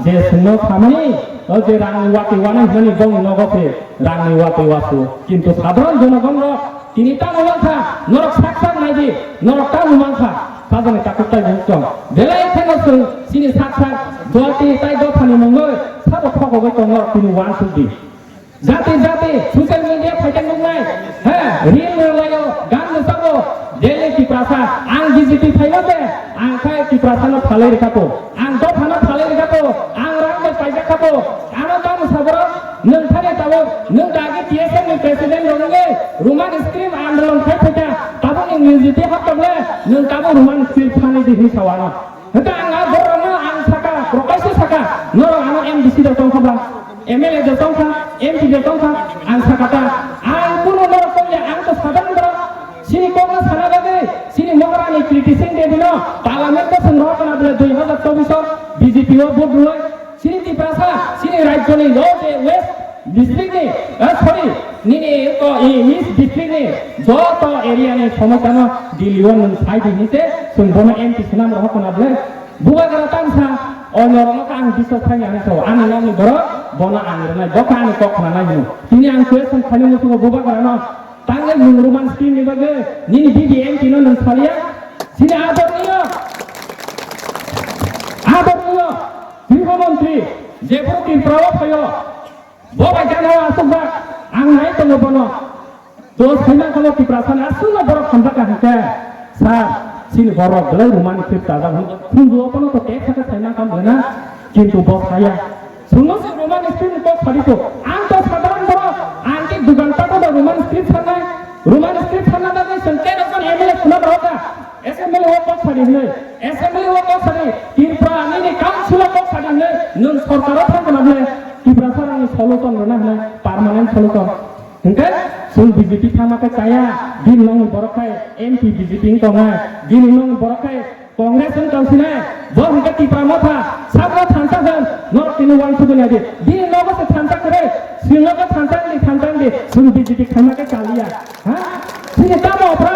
যে শূন্য খামানি যে রাঙি ওয়াতি ওয়ানাই মানে গং নগতে রাঙি ওয়াতি ওয়াসু কিন্তু সাধারণ জনগণ তিনি তা মুমাংখা নরক সাকসাক নাইদি নরক তা মুমাংখা সাজানে তাকুতাই বুকতং বেলাই থেনসুং সিনি সাকসাক দলটি তাই দফানি মঙ্গল সাবো ফগबै তং তিনি ওয়ান সুদি जाते जाते सोशल मीडिया फाइटिंग मुंगनाय है रील लायो गान मोसाबो देले की प्रासा आं बीजेपी फाइनोते आं खाय की प्रासानो फाले रेखापो आं द फानो फाले रेखापो आं रांग पाइजा खापो आनो दा मोसाबरो नों थाने ताबो नों दागे टीएसएम नि प्रेसिडेंट रंगे रोमान स्क्रीन आंदोलन खाय फैता ताबो नि म्यूजिक हाबतले नों ताबो रोमान स्क्रीन फाने दिहि सावानो हता आं बरनो आं साका प्रकाश साका नरो आनो एमडीसी दं खबला एमएलए जतों था एमपी जतों था आं साकाता आं कुनो नरकमले आं तो साधारण बरो सिनि कोना सानाबादे सिनि मगरानि क्रिटिसिन देदिनो पार्लियामेंट संग्रह खालामले 2024 बीजेपी ओ भोट होय सिनि तिप्रासा सिनि राज्यनि ल'जे वेस्ट डिस्ट्रिक्टनि सरी निनि तो ईस्ट डिस्ट्रिक्टनि जत एरियानि समस्यानो दिल्लीआव नों साइडिनिसे सुंबोनो एमपी सुनाम रह खालामले बुगागरा तांसा अनरनो आं बिसस थाङानि सो आं नामनि बरो बना आंरनाय बकानि कखना नायनो तिनि आं क्वेश्चन खानि मुसुगो बुगागरानो तांगे नों रोमान स्क्रीन नि बागे निनि बीडीएम किनो नों सालिया सिनि आदरणीय गृहमन्त्री जेफोर तिनफ्राव फयो बबाय जानो आसुबा आं नाय तंग बनो तो सैना खलो की प्रार्थना आसुना बरो खंजा काहिके सार सिनि बरो गले रोमान स्क्रीन ताजा खुंजो पनो तो टेक थाका सैना काम होना किन्तु बसाया सुनो से रोमान स्क्रीन को छाडितो आं तो साधारण बरो आं के दुगंटा तो रोमान स्क्रीन छाना दागे संते रकन एमएलए खुना रहता एसएमएलए वो को छाडिले एसएमएलए वो को छाडि तिनफ्रा नि काउन्सिल को छाडिले नों सरकार थांगनाबले तिब्रा सारानि सलुसन रना है परमानेंट सलुसन हंके सुन बीजेपी थामाके काया दिन नंग बरखाय एमपी बीजेपी तंगा दिन नंग बरखाय कांग्रेस काउन्सिल जो हंके तिब्रा मथा साबो थांसागोन नर्थ इन वान सुगोन आदि दिन नगो से थांसा करे सिंगो थांसांदि सुन बीजेपी थामाके कालिया हा सिने तामो फ्रा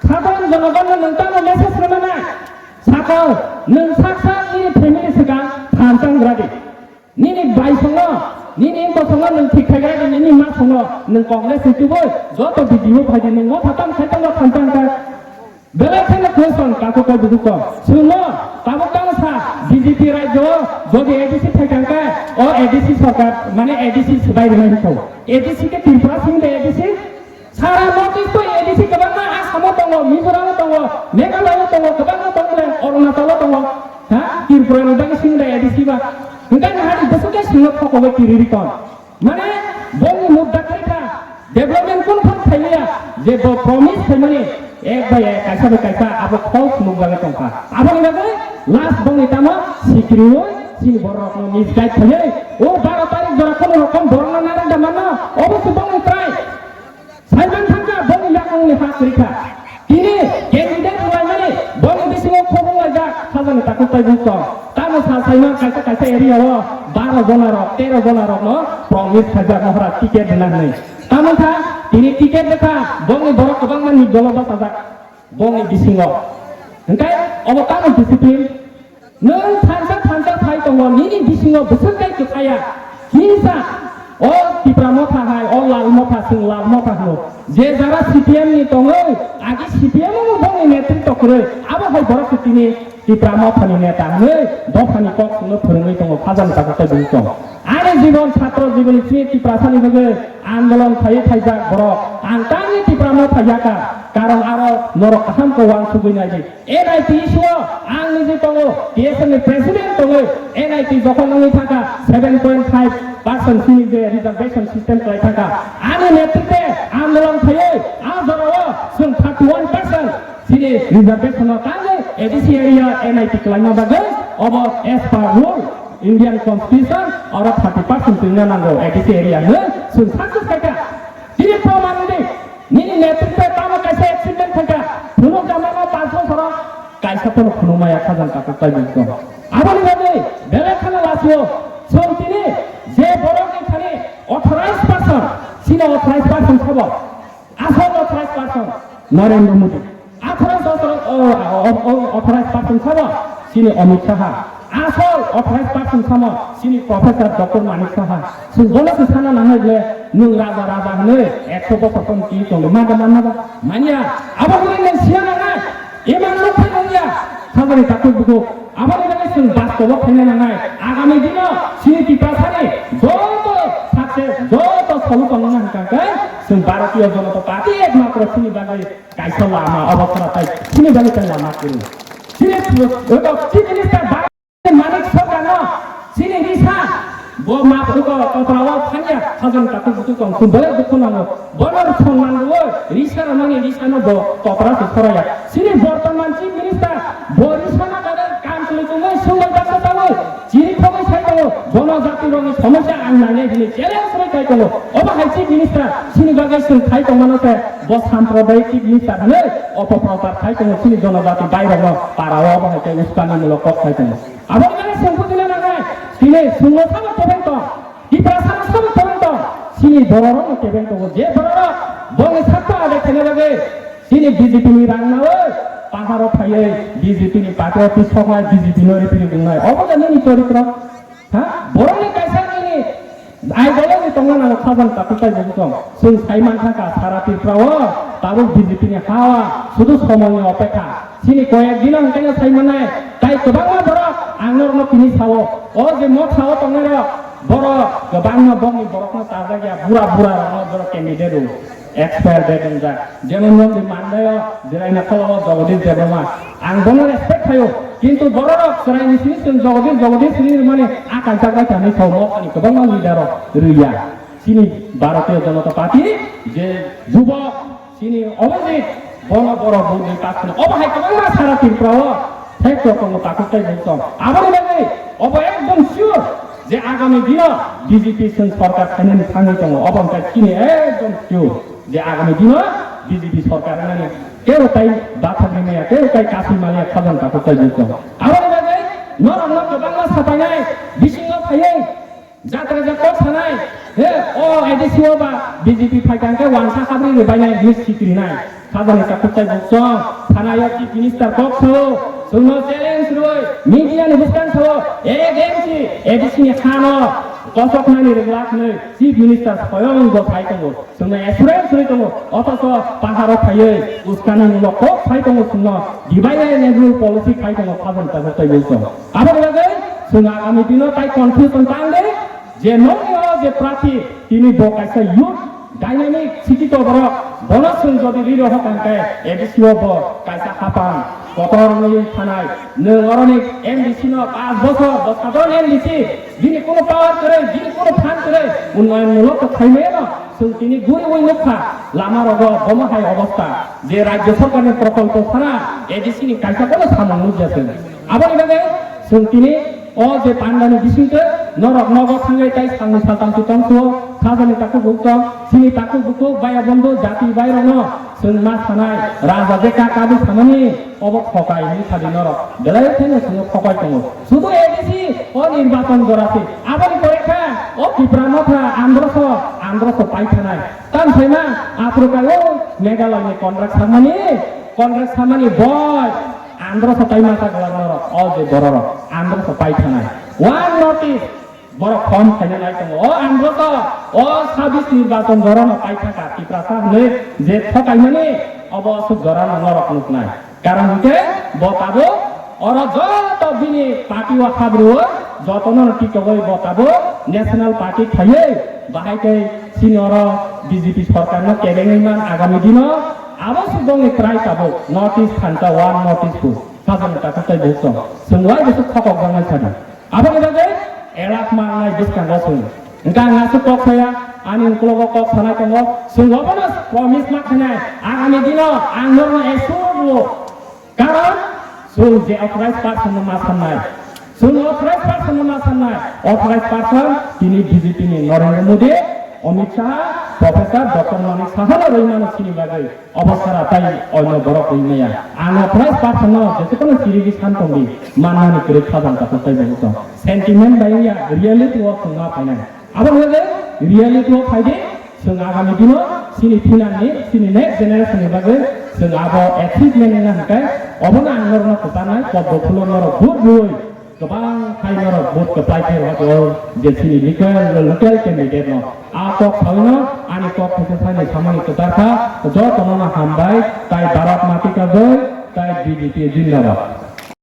साधारण जनगण नोंतानो मेसेज रमाना साकाव नों साकसा नि फेमिलि सिगां थांसांग्रादि निनि बायसंनो निनि बसंनो नों थिखायग्रादि निनि मा संनो नों कांग्रेस सिटिबो जतो भिडिअ फाइदि नों थाताम खायतांगा थांसांगा बेलेखेन क्वेश्चन काको काय बुजुको सुनो ताबो तांसा बीजेपी राज्य जदि एडीसी थायकांका ओ एडीसी सरकार माने एडीसी सबाय रमायखौ एडीसी के तिनफ्रा सिंदे एडीसी सारा नर्थ इस्ट एडीसी गोबां आसामाव दङ मिजोरामाव दङ मेघालयआव दङ गोबां दङ अरुणाचलाव दङ हा त्रिपुरानि दानि सिंदे एडीसी बा ओंखायनो हारि बसुके सिंनो फकबो किरिरिकन माने बंनि मुद्दा खायथा डेभलपमेन्ट कोन फन थाइलिया जे प्रमिस थाइमाने एक बाय एक कैसा आबो फल्स मुगाले तंका आबो निबागे लास्ट बंनि तामा सिक्रियो सिनि बररकनो मिसगाइड थायो ओ 12 तारिख जरा कोन रकम बरना नारे दामाना अबसो बंनि ट्राइ साइमन थांका बंनि लाखंनि हाकरिखा तिनि कैंडिडेट लाइमाने बंनि बिसिङाव खबं लाजा साजानि ताकु ताइबुक तानो साइमन कैसा एरियाव 12 जनरक 13 जनरक न प्रमिस थाजा महरा टिकेट दिनानै तामोनथा तिनि टिकेट देखा बंनि बरक गोबां माननि दलबा साजा बंनि बिसिङाव ओंखाय अब तानो डिसिप्लिन नों थांसा थाइ दङ निनि बिसिङाव बोसोरखाय खोखाया हिंसा ओ तिप्रा मथा हाय ओ लाल मथा सिं लाल मथा हो जे जारा सीपीएम नि दङ आगि सीपीएम मो बंनि नेतृत्व करे आबो हाय बरक तिनि तिप्रा मथानि नेता हो दफानि कखनो फोरोङै दङ फाजान ताकते बुंतो आरे जीवन छात्र जीवन से तिप्रा सानि बगे आंदोलन थाइजा बरक आं तानि तिप्रा मथा याका कारण आरो नरक अहम को वान सुगैनाय एनआईटी इशु आं निजे दङ टीएसएम नि प्रेसिडेंट दङ एनआईटी जखन नङै थाका 7.5% सिनि जे रिजर्वेशन सिस्टम खालाय थाका आनि नेतृत्वे आंदोलन थायो आ जराव जों 31% सिनि रिजर्वेशन तांगे एडीसी एरिया एनआईटी खालायना बागे अब एस पार रूल इंडियन कॉन्स्टिट्यूशन और 30% तुंगा नांगौ एडीसी एरिया नो जों साक्सेस खायका दिनै प्रमाण दे निनि नेतृत्व तामा कैसे एक्सिडेंट खायका फुनो जामाना 5 बोसोर कायसाफोर फुनुमाया खाजान ताकु ताइबुक आबोनि बागै बेलेखाना लासियो जों तिनि जे बर'नि खानि 18% सिना 18% खबर आसाम 18% नरेंद्र मोदी 18% खबर सिनि Amit Shah asal authorized person sama sini Profesor Dr. Manik Saha sungguh sih sana nama dia nung raja ni 100% ki tu mana mania apa boleh siapa nak emang lu pun dia sama ni takut buku apa ni lagi sung bas kau pernah nangai agami dino sini kita sana jodoh sukses jodoh selalu pengenang kan sung Bharatiya Janata Party ekmatra sini bagi kaisa lama awasara tai sini bagi kan lama kiri sini chief minister Manik Saha no sini bisa bo ma phuko katrawa khanya khajan takut buku kong sumber buku namo bonar songman lo risa namanya risa no bo kopra soraya sini bortoman chief minister bo risa na kada kam chulitungoi sunggal dakta tawo jiri khobai saiko जनजाति रंग समस्या आंनानै दिनै challenge रायखायखौ अबा हाय chief minister सिनि बागै जों थाइखौ मानोसे ब साम्प्रदायिक चिफ मिनिस्टार हनै अपप्रचार थाइखौ सिनि जनजाति बायराव पाराव अबा हाय उस्कानिमूलक थाइखौ आबोलाय संपुदिले नागाय सिनि सुंगसाबो टेबेंट इप्रासाबो टेबेंट सिनि बररनो टेबेंट जे बरर बंग साथा देखेने बागै सिनि बीजेपी नि रांनावै पाहाराव थायै बीजेपी नि पार्टी सगाय बीजेपी नो रिपिनि बुंनाय अबजानि नि चरित्र borongni kaisa ini aidolo ni tongan ana khaban takutai bujong sung saiman thaka sara tirprao tabu BJP ni hawa sudu somoyni opekha sini koyek dinon kaya saimanai tai kobangma borok angnorno pini sawo o je mo sawo tongero borok kobangma bongni borokna tarjagya bura rano borok candidate expert dedenja jenon di mandayo diraina kholo jagodish debama ang bono respect hayo কিন্তু বড়রা সরাইনি system Jagadish সিনির মানে আকাল টাকা জানি সৌম ani কবং leader Riya সিনি ভারতীয় জনতা party যে যুবক সিনি অবজিত বড় বুদ্ধি পাচ্ছেন অবহাই কবং সারা ত্রিপুরা সেই রকম তাকুতাই বলতাম আবার লাগে অব একদম শিওর যে আগামী দিন বিজেপি সরকার খাইনি থাঙ্গি দङ অবংকাই সিনি একদম শিওর যে আগামী দিন বিজেপি সরকার মানে কেউ তাই বাথানি মেয়া কেউ তাই কাশি মালিয়া খাজান তাকে তাই বলতো আবার লাগে নরম বাংলা ছাপাইনাই বিসিং ফাইয়ে যাত্রা থানাই হে ও এডিসিও বা বিজেপি ফাইকানকে ওয়ানসা খাবরি রেবাইনাই নিউজ সিক্রি নাই খাজান তাকে তাই বলতো থানায় চিফ মিনিস্টার কক্সো সুনো চ্যালেঞ্জ রই মিডিয়া নি বুকান সো এগেন্সি এডিসি খানো কসকনানি রেগলাকनै চিফ মিনিস্টার স্বয়ং গথাই দङ जोंना एसुरेन्स दङ अथच पाहाराव थायो उस्कानिमूलक फाइ दङ जोंना डिभाइड एन्ड रुल पलिसि फाइ दङ खाजन तागताय बलतो आबार लागै जों आगामी दिनाव ताइ कनफ्युजन तांदे जे नंगो जे प्रार्थी तिनि बकाइसा युथ डायनामिक सिटितो बरक बनसुं जदि लिरो हकांके एडिसिओ ब काइसा हापां কতরনি থানায় নরনি এমডিসি ন 5 বছর সাধারণ এমডিসি যিনি কোনো পাওয়ার করে যিনি কোনো ফান্ড করে উন্নয়নমূলক খাইবে না তিনি গুরি ওই লক্ষা লামার বমহাই অবস্থা যে রাজ্য সরকারের প্রকল্প ছাড়া এডিসি নি কাইসা কোনো সামান্য যাচ্ছে আবার এভাবে তিনি ও যে পান্ডানি বিসিতে নরক নগর থাঙ্গাই তাই সাংনি সাতাংশি তংশ খাজানি তাকু বুক্ত সিনি তাকু বুকু বায়া বন্ধু জাতি বাইরন जों मा थानाय राजा जेका काबि थानानि अबक फकायनि थादि नरक बेलाय थेनो जों फकाय दङ শুধু एडिसि ও নির্বাচন করাছে আবারই পরীক্ষা ও ত্রিপুরা মাথা আন্ধ্রস পাই থানায় তান ফাইমা আফ্রিকায় মেঘালয়নি কন্ট্রাক্ট সামানি বয় আন্ধ্রস পাই মাথা গলা নরক ও যে বড় আন্ধ্রস পাই থানায় ওয়ান নোটিস বড় ফর্ম খাইনে নাই দङ ও আন্ধ্রস ও 26 নির্বাচন ধরন পাই থাকা ত্রিপুরা হলে যে ঠকাইমানি অবশ্য ধরন নরক নাই কারণ হইতে বতাবো और যত বিনি পার্টি ও খাবরু যতন টিকগৈ বতাবো ন্যাশনাল পার্টি থাইয়ে বাহাইতে সিনিয়র বিজেপি সরকারनो কেবেংমান আগামী দিন আবশ্য দङै প্রায় পাবো নর্থ ইস্ট খানটা ওয়ান নর্থ ইস্ট সাজান তাকাই বলছো जोंलाय बेसो खকক बाङाय सादि आबाद बागै एलाक मांनाय डिसकांगासों engkang ngasuk kok saya ani unklogo kok sana tengok sunggobono promise maknanya agami dino angnorno esuru karon sung je authorized person masanai sung authorized person ini BJP ni Narendra Modi Amit Shah Profesor Dr. Manik Saha roimano sini bagai obasara tai onno borok roimaya unauthorized person no jesekono sirigi santongi manani kere khajan ta tai bangso sentiment baiya reality work na paina আবার হলে reality of ফাইডে जों आगामी दिनाव सिनि फिनानि सिनि next जेनेरेशननि बागै जों आबो एचिभमेन्ट ना हकाय अबना आंगरनो खोतानाय पद्दफुलनर गुड रुय गोबां फाइनाल भोट केप्लाइफोर हजो जे सिनि लोकेल केन्डिडेट न आको खावनो आनि को फैसे फाइनाल खामानि कतारखा ज तनना हामबाय ताइ भारत मातिका जय ताइ बीजेपी जिंदाबाद